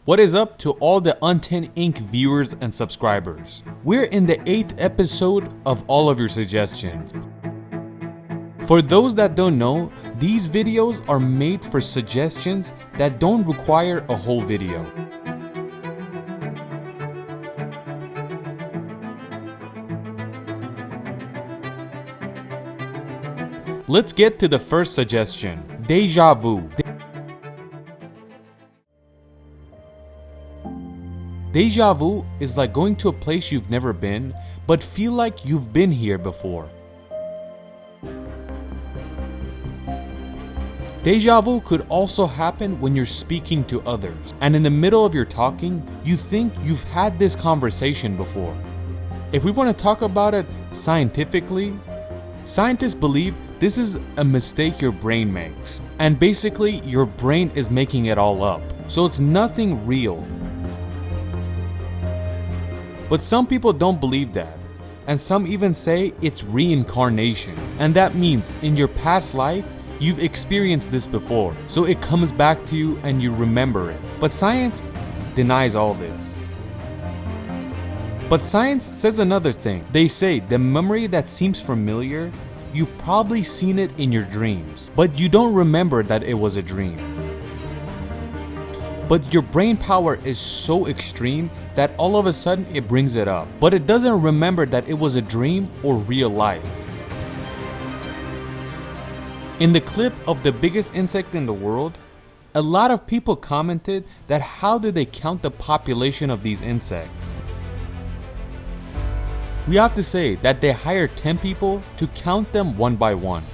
What is up to all the Untin Inc. viewers and subscribers? We're in the 8th episode of all of your suggestions. For those that don't know, these videos are made for suggestions that don't require a whole video. Let's get to the first suggestion, Deja Vu. Deja vu is like going to a place you've never been, but feel like you've been here before. Deja vu could also happen when you're speaking to others, and in the middle of your talking, you think you've had this conversation before. If we want to talk about it scientifically, scientists believe this is a mistake your brain makes, and basically your brain is making it all up, so it's nothing real. But some people don't believe that, and some even say it's reincarnation, and that means in your past life, you've experienced this before, so it comes back to you and you remember it. But science denies all this. But science says another thing. They say the memory that seems familiar, you've probably seen it in your dreams, but you don't remember that it was a dream. But your brain power is so extreme that all of a sudden it brings it up, but it doesn't remember that it was a dream or real life. In the clip of the biggest insect in the world, a lot of people commented that how do they count the population of these insects? We have to say that they hired 10 people to count them one by one.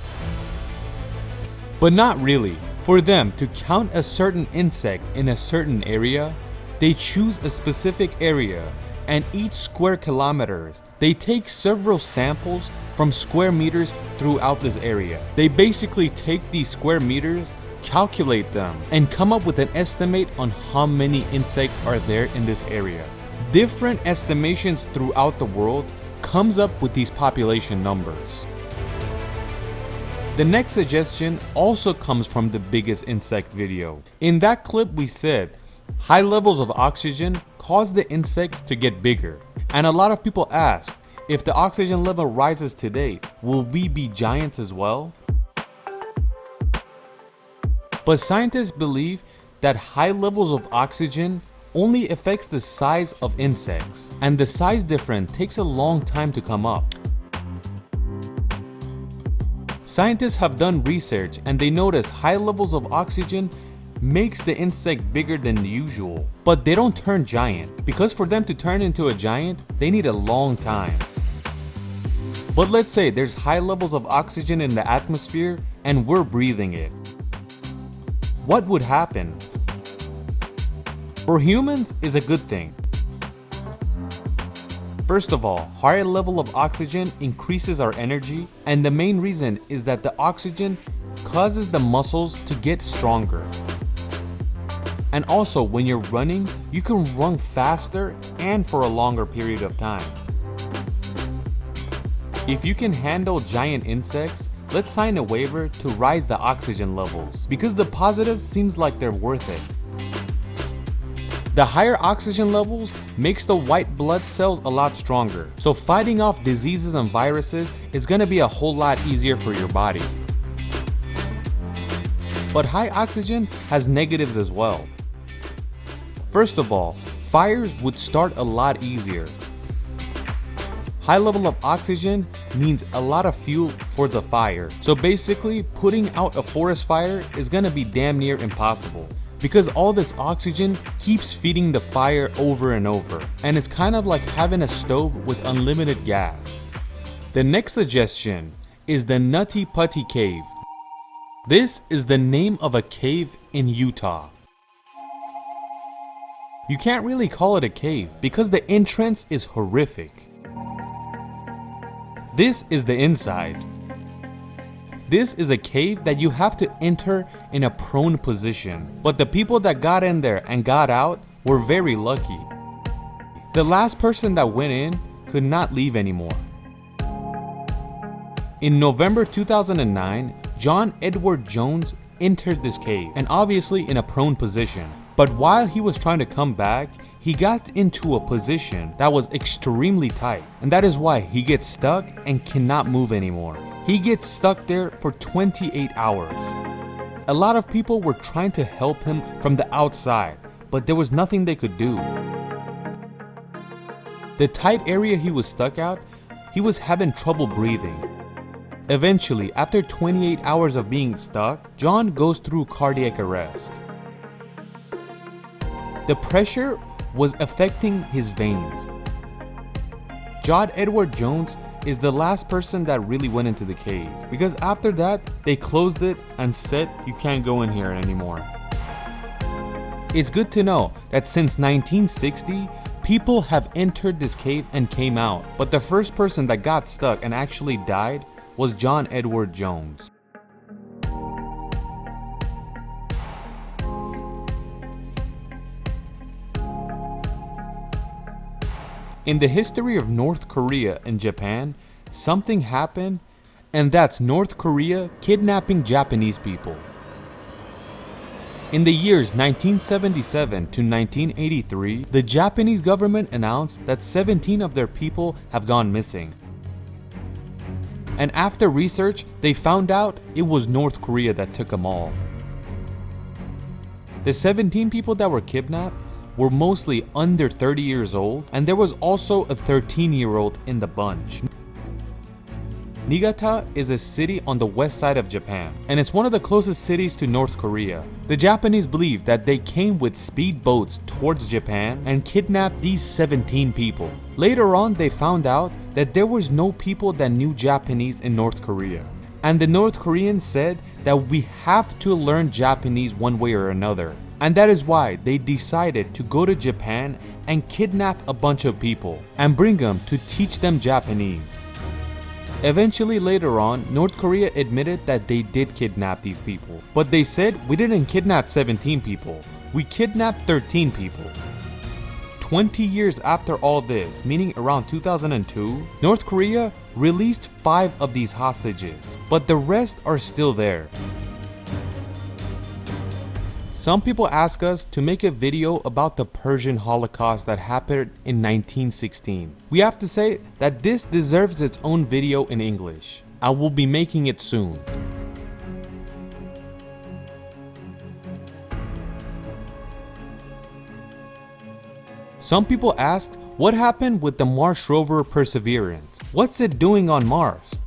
But not really. For them to count a certain insect in a certain area, they choose a specific area, and each square kilometers, they take several samples from square meters throughout this area. They basically take these square meters, calculate them, and come up with an estimate on how many insects are there in this area. Different estimations throughout the world comes up with these population numbers. The next suggestion also comes from the biggest insect video. In that clip we said, high levels of oxygen cause the insects to get bigger. And a lot of people ask, if the oxygen level rises today, will we be giants as well? But scientists believe that high levels of oxygen only affects the size of insects, and the size difference takes a long time to come up. Scientists have done research and they notice high levels of oxygen makes the insect bigger than usual, but they don't turn giant, because for them to turn into a giant, they need a long time. But let's say there's high levels of oxygen in the atmosphere and we're breathing it. What would happen? For humans is a good thing. First of all, higher level of oxygen increases our energy, and the main reason is that the oxygen causes the muscles to get stronger. And also when you're running, you can run faster and for a longer period of time. If you can handle giant insects, let's sign a waiver to rise the oxygen levels, because the positives seems like they're worth it. The higher oxygen levels makes the white blood cells a lot stronger, so fighting off diseases and viruses is gonna be a whole lot easier for your body. But high oxygen has negatives as well. First of all, fires would start a lot easier. High level of oxygen means a lot of fuel for the fire, so basically putting out a forest fire is gonna be damn near impossible, because all this oxygen keeps feeding the fire over and over, and it's kind of like having a stove with unlimited gas. The next suggestion is the Nutty Putty Cave. This is the name of a cave in Utah. You can't really call it a cave because the entrance is horrific. This is the inside. This is a cave that you have to enter in a prone position, but the people that got in there and got out were very lucky. The last person that went in could not leave anymore. In November 2009, John Edward Jones entered this cave, and obviously in a prone position, But while he was trying to come back, he got into a position that was extremely tight, and that is why he gets stuck and cannot move anymore. He gets stuck there for 28 hours. A lot of people were trying to help him from the outside, but there was nothing they could do. The tight area he was stuck at, he was having trouble breathing. Eventually, after 28 hours of being stuck, John goes through cardiac arrest. The pressure was affecting his veins. John Edward Jones is the last person that really went into the cave, because after that, they closed it and said you can't go in here anymore. It's good to know that since 1960, people have entered this cave and came out, but the first person that got stuck and actually died was John Edward Jones. In the history of North Korea and Japan, something happened, and that's North Korea kidnapping Japanese people. In the years 1977 to 1983, the Japanese government announced that 17 of their people have gone missing. And after research, they found out it was North Korea that took them all. The 17 people that were kidnapped were mostly under 30 years old, and there was also a 13-year-old in the bunch. Niigata is a city on the west side of Japan, and it's one of the closest cities to North Korea. The Japanese believe that they came with speedboats towards Japan and kidnapped these 17 people. Later on, they found out that there was no people that knew Japanese in North Korea. And the North Koreans said that we have to learn Japanese one way or another. And that is why they decided to go to Japan and kidnap a bunch of people and bring them to teach them Japanese. Eventually, later on, North Korea admitted that they did kidnap these people. But they said, we didn't kidnap 17 people, we kidnapped 13 people. 20 years after all this, meaning around 2002, North Korea released 5 of these hostages, but the rest are still there. Some people ask us to make a video about the Persian Holocaust that happened in 1916. We have to say that this deserves its own video in English. I will be making it soon. Some people asked, what happened with the Mars rover Perseverance? What's it doing on Mars?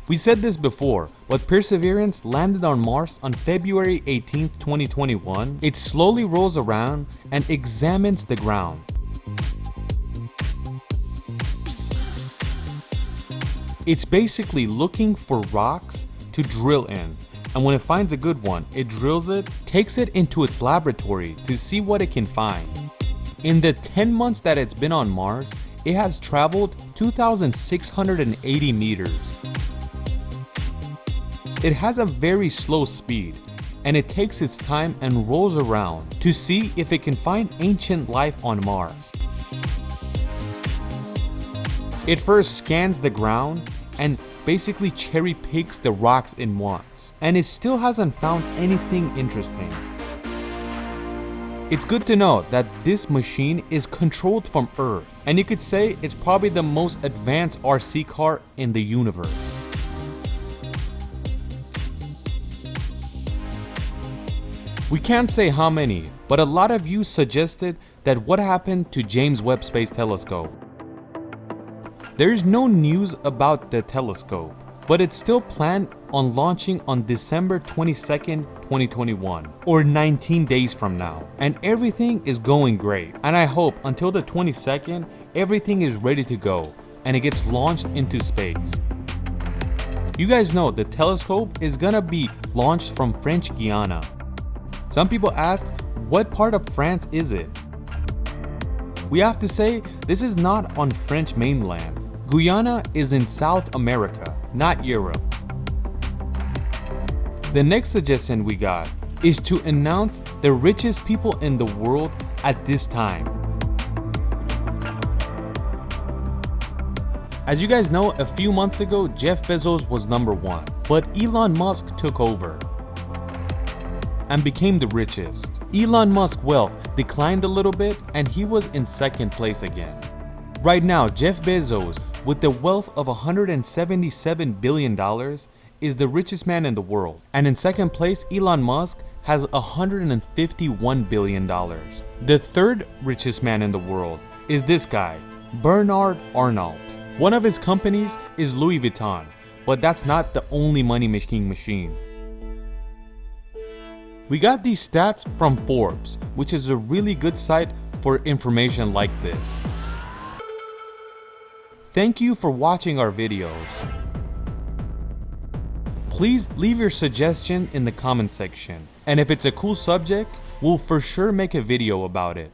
We said this before, but Perseverance landed on Mars on February 18, 2021. It slowly rolls around and examines the ground. It's basically looking for rocks to drill in, and when it finds a good one, it drills it, takes it into its laboratory to see what it can find. In the 10 months that it's been on Mars, it has traveled 2,680 meters. It has a very slow speed, and it takes its time and rolls around to see if it can find ancient life on Mars. It first scans the ground and basically cherry picks the rocks it wants, and it still hasn't found anything interesting. It's good to know that this machine is controlled from Earth, and you could say it's probably the most advanced RC car in the universe. We can't say how many, but a lot of you suggested that what happened to James Webb Space Telescope. There's no news about the telescope, but it's still planned on launching on December 22nd, 2021, or 19 days from now. And everything is going great. And I hope until the 22nd, everything is ready to go and it gets launched into space. You guys know the telescope is gonna be launched from French Guiana. Some people asked, what part of France is it? We have to say, this is not on French mainland. Guyana is in South America, not Europe. The next suggestion we got is to announce the richest people in the world at this time. As you guys know, a few months ago, Jeff Bezos was number 1, but Elon Musk took over and became the richest. Elon Musk's wealth declined a little bit and he was in second place again. Right now, Jeff Bezos, with the wealth of $177 billion, is the richest man in the world. And in second place, Elon Musk has $151 billion. The third richest man in the world is this guy, Bernard Arnault. One of his companies is Louis Vuitton, but that's not the only money-making machine. We got these stats from Forbes, which is a really good site for information like this. Thank you for watching our videos. Please leave your suggestion in the comment section, and if it's a cool subject, we'll for sure make a video about it.